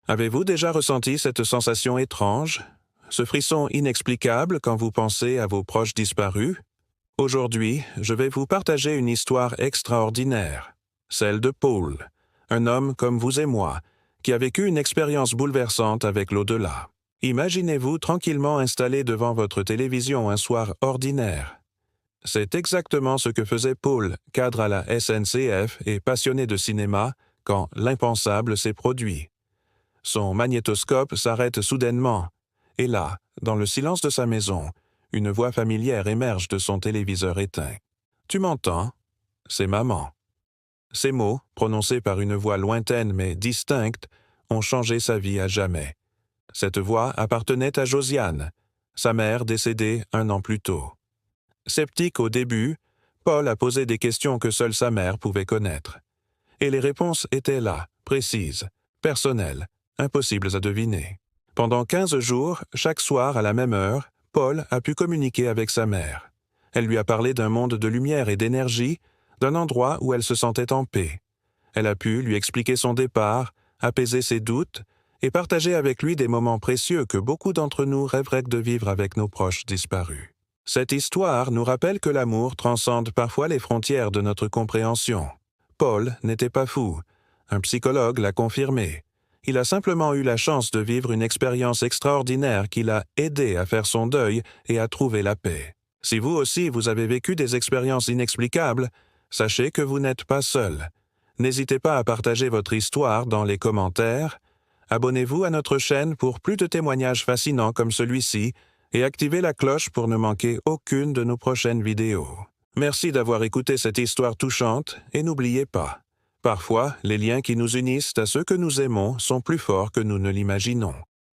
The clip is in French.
Avez-vous déjà ressenti cette sensation étrange, ce frisson inexplicable quand vous pensez à vos proches disparus? Aujourd'hui, je vais vous partager une histoire extraordinaire, celle de Paul, un homme comme vous et moi, qui a vécu une expérience bouleversante avec l'au-delà. Imaginez-vous tranquillement installé devant votre télévision un soir ordinaire. C'est exactement ce que faisait Paul, cadre à la SNCF et passionné de cinéma, quand l'impensable s'est produit. Son magnétoscope s'arrête soudainement, et là, dans le silence de sa maison, une voix familière émerge de son téléviseur éteint. « Tu m'entends? C'est maman. » Ces mots, prononcés par une voix lointaine mais distincte, ont changé sa vie à jamais. Cette voix appartenait à Josiane, sa mère décédée 1 an plus tôt. Sceptique au début, Paul a posé des questions que seule sa mère pouvait connaître. Et les réponses étaient là, précises, personnelles, impossibles à deviner. Pendant 15 jours, chaque soir à la même heure, Paul a pu communiquer avec sa mère. Elle lui a parlé d'un monde de lumière et d'énergie, d'un endroit où elle se sentait en paix. Elle a pu lui expliquer son départ, apaiser ses doutes et partager avec lui des moments précieux que beaucoup d'entre nous rêveraient de vivre avec nos proches disparus. Cette histoire nous rappelle que l'amour transcende parfois les frontières de notre compréhension. Paul n'était pas fou. Un psychologue l'a confirmé. Il a simplement eu la chance de vivre une expérience extraordinaire qui l'a aidé à faire son deuil et à trouver la paix. Si vous aussi vous avez vécu des expériences inexplicables, sachez que vous n'êtes pas seul. N'hésitez pas à partager votre histoire dans les commentaires. Abonnez-vous à notre chaîne pour plus de témoignages fascinants comme celui-ci et activez la cloche pour ne manquer aucune de nos prochaines vidéos. Merci d'avoir écouté cette histoire touchante et n'oubliez pas, parfois les liens qui nous unissent à ceux que nous aimons sont plus forts que nous ne l'imaginons.